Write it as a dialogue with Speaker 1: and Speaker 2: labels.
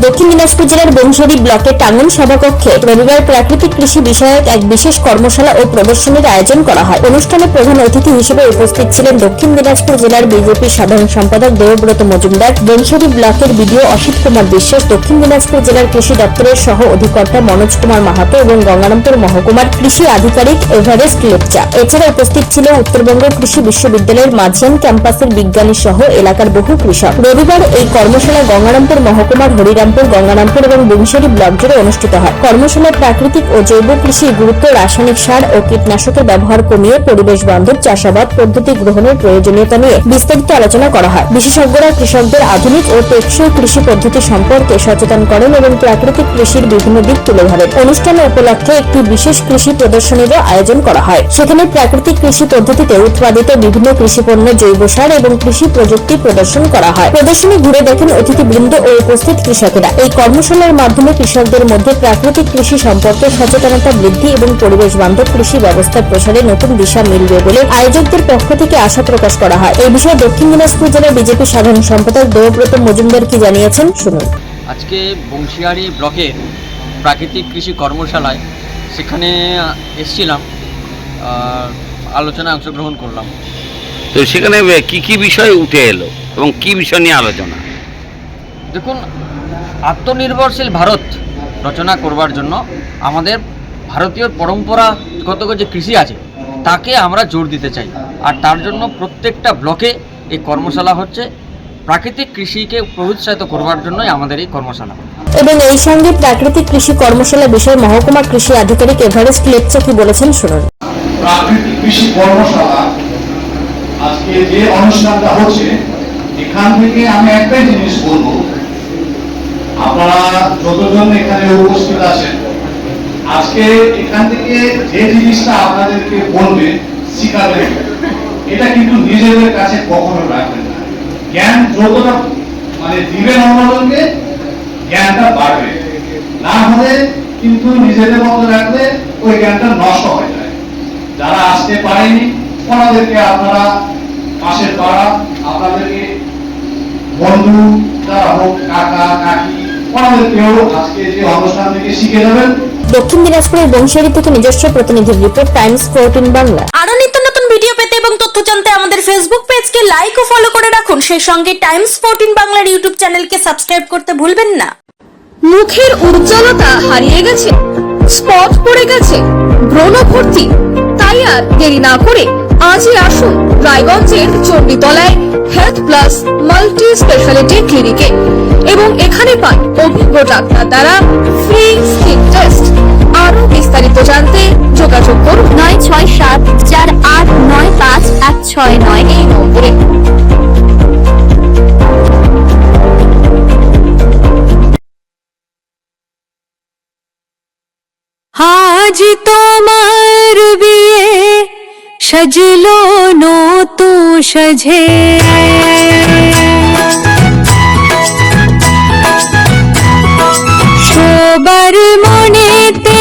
Speaker 1: দক্ষিণ দিনাজপুর জেলার বংশারী ব্লকের টাঙ্গন সভাকক্ষে রবিবার প্রাকৃতিক কৃষি বিষয়ক এক বিশেষ কর্মশালা ও প্রদর্শনীর আয়োজন করা হয়। অনুষ্ঠানে প্রধান অতিথি হিসেবে উপস্থিত ছিলেন দক্ষিণ দিনাজপুর জেলার বিজেপির সাধারণ সম্পাদক দেবব্রত মজুমদার, বংশারী ব্লকের বিডিও অসিত কুমার বিশ্বাস, দক্ষিণ দিনাজপুর জেলার কৃষি দপ্তরের সহ অধিকর্তা মনোজ কুমার মাহাতো এবং গঙ্গারামপুর মহকুমার কৃষি আধিকারিক এভারেস্ট লেপচা। এছাড়া উপস্থিত ছিল উত্তরবঙ্গ কৃষি বিশ্ববিদ্যালয়ের মাঝিয়ান ক্যাম্পাসের বিজ্ঞানী সহ এলাকার বহু কৃষক। রবিবার এই কর্মশালা গঙ্গারামপুর মহকুমার হরিরামপুর, গঙ্গারামপুর এবং বংশারী ব্লক জুড়ে অনুষ্ঠিত হয়। কর্মশালায় প্রাকৃতিক ও জৈব কৃষির গুরুত্ব, রাসায়নিক সার ও কীটনাশকের ব্যবহার কমিয়ে পরিবেশ বান্ধব চাষাবাদ পদ্ধতি গ্রহণের প্রয়োজনীয়তা নিয়ে বিস্তারিত আলোচনা করা হয়। বিশেষজ্ঞরা কৃষকদের আধুনিক ও টেকসই কৃষি পদ্ধতি সম্পর্কে সচেতন করেন এবং প্রাকৃতিক কৃষির বিভিন্ন দিক তুলে ধরেন। অনুষ্ঠান উপলক্ষে একটি বিশেষ কৃষি প্রদর্শনীরও আয়োজন করা হয়। সেখানে প্রাকৃতিক কৃষি পদ্ধতিতে উৎপাদিত বিভিন্ন কৃষিপণ্য, জৈব সার এবং কৃষি প্রযুক্তি প্রদর্শন করা হয়। প্রদর্শনী ঘুরে দেখেন অতিথিবৃন্দ ও উপস্থিত কৃষকেরা। এই কর্মশালার মাধ্যমে কৃষকদের মধ্যে প্রাকৃতিক কৃষি সম্পর্কে সচেতনতা বৃদ্ধি এবং পরিবেশ বান্ধব কৃষি ব্যবস্থার প্রসারে নতুন দিশা মিলবে বলে আয়োজকদের পক্ষ থেকে আশা প্রকাশ করা হয়। এই বিষয়ে দক্ষিণ দিনাজপুর জেলার বিজেপি সাধারণ সম্পাদক দেবব্রত মজুমদার কি জানিয়েছেন শুনুন।
Speaker 2: আজকে বংশিয়ারি ব্লকের প্রাকৃতিক কৃষি কর্মশালায় সেখানে এসেছিলাম, আলোচনায় অংশগ্রহণ করলাম।
Speaker 3: তো সেখানে কি কি বিষয় উঠে এলো এবং কি বিষয় নিয়ে আলোচনা?
Speaker 2: দেখুন, আত্মনির্ভরশীল ভারত রচনা করবার জন্য আমাদের ভারতীয় পরম্পরাগত যে কৃষি আছে তাকে আমরা জোর দিতে চাই, আর তার জন্য প্রত্যেকটা ব্লকে এই কর্মশালা হচ্ছে। প্রাকৃতিক কৃষিকে প্রোৎসাহিত করবার জন্যই আমাদের এই কর্মশালা।
Speaker 1: এবং এই সঙ্গে প্রাকৃতিক কৃষি কর্মশালা বিষয়ে মহকুমা কৃষি আধিকারিক এভারেস্ট লেপচা কি বলেছেন শুনুন।
Speaker 4: প্রাকৃতিক কৃষি কর্মশালা আজকে যে অনুষ্ঠানটা হচ্ছে, এখান থেকে আমি একটাই জিনিস বলবো, আপনারা যতজন এখানে উপস্থিত আছেন, আজকে এখান থেকে যে জিনিসটা আপনাদেরকে বলবে, শিখাবেন, এটা কিন্তু নিজেদের কাছে কখনো রাখবেন না। জ্ঞান যতটা দিবেন অন্যজনকে, জ্ঞানটা বাড়বে, না হলে কিন্তু নিজেদের মধ্যে রাখলে ওই জ্ঞানটা নষ্ট হয়ে যায়। যারা আসতে পারেনি ওনাদেরকে আপনারা পাশের পাড়া, আপনাদেরকে বন্ধু যারা হোক, কাকা কাকি, ওনাদেরকেও আজকে যে অনুষ্ঠান থেকে শিখে যাবেন।
Speaker 1: দক্ষিণ দিনাজপুরের বংশারী থেকে নিজস্ব প্রতিনিধির রিপোর্ট, টাইমস 14 বাংলা।
Speaker 5: আরো নিত্য নতুন ভিডিও পেতে এবং তথ্য জানতে আমাদের ফেসবুক পেজকে লাইক ও ফলো করে রাখুন। সেই সঙ্গে টাইমস 14 বাংলার ইউটিউব চ্যানেলকে সাবস্ক্রাইব করতে ভুলবেন না।
Speaker 6: মুখের উজ্জ্বলতা হারিয়ে গেছে, স্পট পড়ে গেছে, ব্রণ ভর্তি, তাই আর দেরি না করে আজই আসুন রায়গঞ্জের চণ্ডীতলায় হেলথ প্লাস মাল্টি স্পেশালিটি ক্লিনিকে এবং এখানে পান অভিজ্ঞ ডাক্তার দ্বারা ফ্রি স্কিন টেস্ট। আরো বিস্তারিত জানতে যোগাযোগ করুন 9674895169 এই নম্বরে।
Speaker 7: আজ তোমার বিয়ে সাজলো নতুন সাজে, সবার মনেতে